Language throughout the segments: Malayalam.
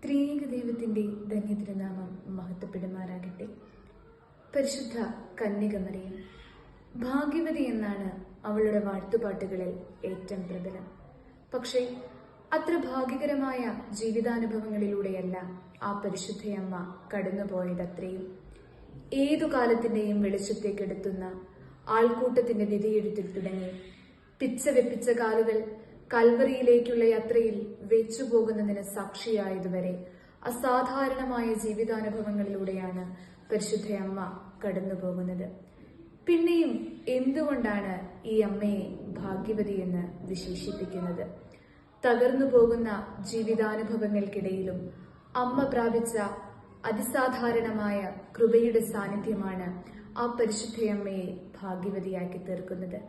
ത്രിയേക ദൈവത്തിന്റെ ധന്യതിരുനാമം മഹത്വപ്പെടുമാറാകട്ടെ. പരിശുദ്ധ കന്യകമറിയം ഭാഗ്യവതി എന്നാണ് അവളുടെ വാഴ്ത്തുപാട്ടുകളിൽ ഏറ്റവും പ്രബലം. പക്ഷേ അത്ര ഭാഗ്യകരമായ ജീവിതാനുഭവങ്ങളിലൂടെയല്ല ആ പരിശുദ്ധയമ്മ കടന്നുപോയതത്രയും. ഏതു കാലത്തിന്റെയും വെളിച്ചത്തേക്കെടുത്തുന്ന ആൾക്കൂട്ടത്തിന്റെ വിധിയെഴുത്തിൽ തുടങ്ങി പിച്ച വെപ്പിച്ച കാലുകൾ കൽവറിയിലേക്കുള്ള യാത്രയിൽ വെച്ചുപോകുന്നതിന് സാക്ഷിയായതുവരെ അസാധാരണമായ ജീവിതാനുഭവങ്ങളിലൂടെയാണ് പരിശുദ്ധയമ്മ കടന്നുപോകുന്നത്. പിന്നെയും എന്തുകൊണ്ടാണ് ഈ അമ്മയെ ഭാഗ്യവതി എന്ന് വിശേഷിപ്പിക്കുന്നത്? തകർന്നു പോകുന്ന ജീവിതാനുഭവങ്ങൾക്കിടയിലും അമ്മ പ്രാപിച്ച അതിസാധാരണമായ കൃപയുടെ സാന്നിധ്യമാണ് ആ പരിശുദ്ധയമ്മയെ ഭാഗ്യവതിയാക്കി തീർക്കുന്നത്.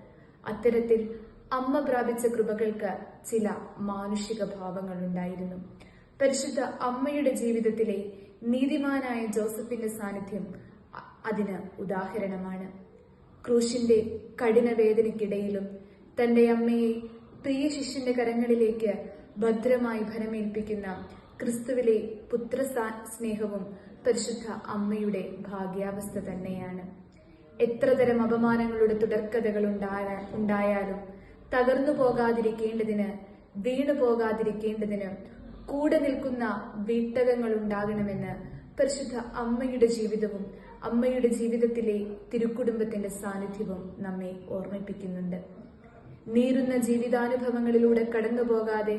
അത്തരത്തിൽ അമ്മ പ്രാപിച്ച കൃപകൾക്ക് ചില മാനുഷിക ഭാവങ്ങൾ ഉണ്ടായിരുന്നു. പരിശുദ്ധ അമ്മയുടെ ജീവിതത്തിലെ നീതിമാനായ ജോസഫിന്റെ സാന്നിധ്യം അതിന് ഉദാഹരണമാണ്. ക്രൂശിന്റെ കഠിന വേദനയ്ക്കിടയിലും തന്റെ അമ്മയെ പ്രിയ ശിഷ്യന്റെ കരങ്ങളിലേക്ക് ഭദ്രമായി ഭരമേൽപ്പിക്കുന്ന ക്രിസ്തുവിലെ പുത്ര സ്നേഹവും പരിശുദ്ധ അമ്മയുടെ ഭാഗ്യാവസ്ഥ തന്നെയാണ്. എത്രതരം അപമാനങ്ങളുടെ തുടർക്കഥകൾ ഉണ്ടായാലും തകർന്നു പോകാതിരിക്കേണ്ടതിന്, വീണു പോകാതിരിക്കേണ്ടതിന് കൂടെ നിൽക്കുന്ന വീട്ടകങ്ങൾ ഉണ്ടാകണമെന്ന് പരിശുദ്ധ അമ്മയുടെ ജീവിതവും അമ്മയുടെ ജീവിതത്തിലെ തിരുക്കുടുംബത്തിന്റെ സാന്നിധ്യവും നമ്മെ ഓർമ്മിപ്പിക്കുന്നുണ്ട്. നീറുന്ന ജീവിതാനുഭവങ്ങളിലൂടെ കടന്നുപോകാതെ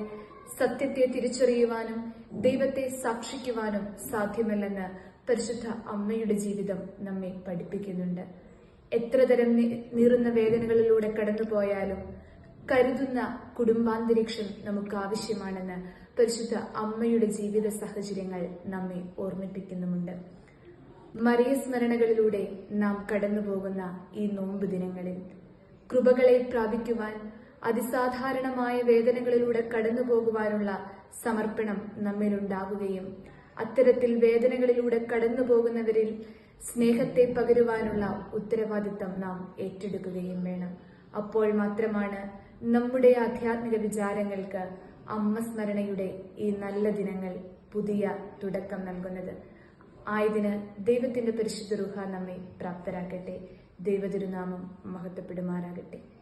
സത്യത്തെ തിരിച്ചറിയുവാനും ദൈവത്തെ സാക്ഷിക്കുവാനും സാധ്യമല്ലെന്ന് പരിശുദ്ധ അമ്മയുടെ ജീവിതം നമ്മെ പഠിപ്പിക്കുന്നുണ്ട്. എത്രതരം നീറുന്ന വേദനകളിലൂടെ കടന്നുപോയാലും കരുതുന്ന കുടുംബാന്തരീക്ഷം നമുക്ക് ആവശ്യമാണെന്ന് പരിശുദ്ധ അമ്മയുടെ ജീവിത സാഹചര്യങ്ങൾ നമ്മെ ഓർമ്മിപ്പിക്കുന്നുമുണ്ട്. മറിയ സ്മരണകളിലൂടെ നാം കടന്നുപോകുന്ന ഈ നോമ്പ് ദിനങ്ങളിൽ കൃപകളെ പ്രാപിക്കുവാൻ, അതിസാധാരണമായ വേദനകളിലൂടെ കടന്നുപോകുവാനുള്ള സമർപ്പണം നമ്മിലുണ്ടാവുകയും അത്തരത്തിൽ വേദനകളിലൂടെ കടന്നുപോകുന്നവരിൽ സ്നേഹത്തെ പകരുവാനുള്ള ഉത്തരവാദിത്തം നാം ഏറ്റെടുക്കുകയും വേണം. അപ്പോൾ മാത്രമാണ് നമ്മുടെ ആധ്യാത്മിക വിചാരങ്ങൾക്ക് അമ്മ സ്മരണയുടെ ഈ നല്ല ദിനങ്ങൾ പുതിയ തുടക്കം നൽകുന്നത്. ആയതിന് ദൈവത്തിന്റെ പരിശുദ്ധ റൂഹ നമ്മെ പ്രാപ്തരാക്കട്ടെ. ദൈവതിരുനാമം മഹത്വപ്പെടുമാറാകട്ടെ.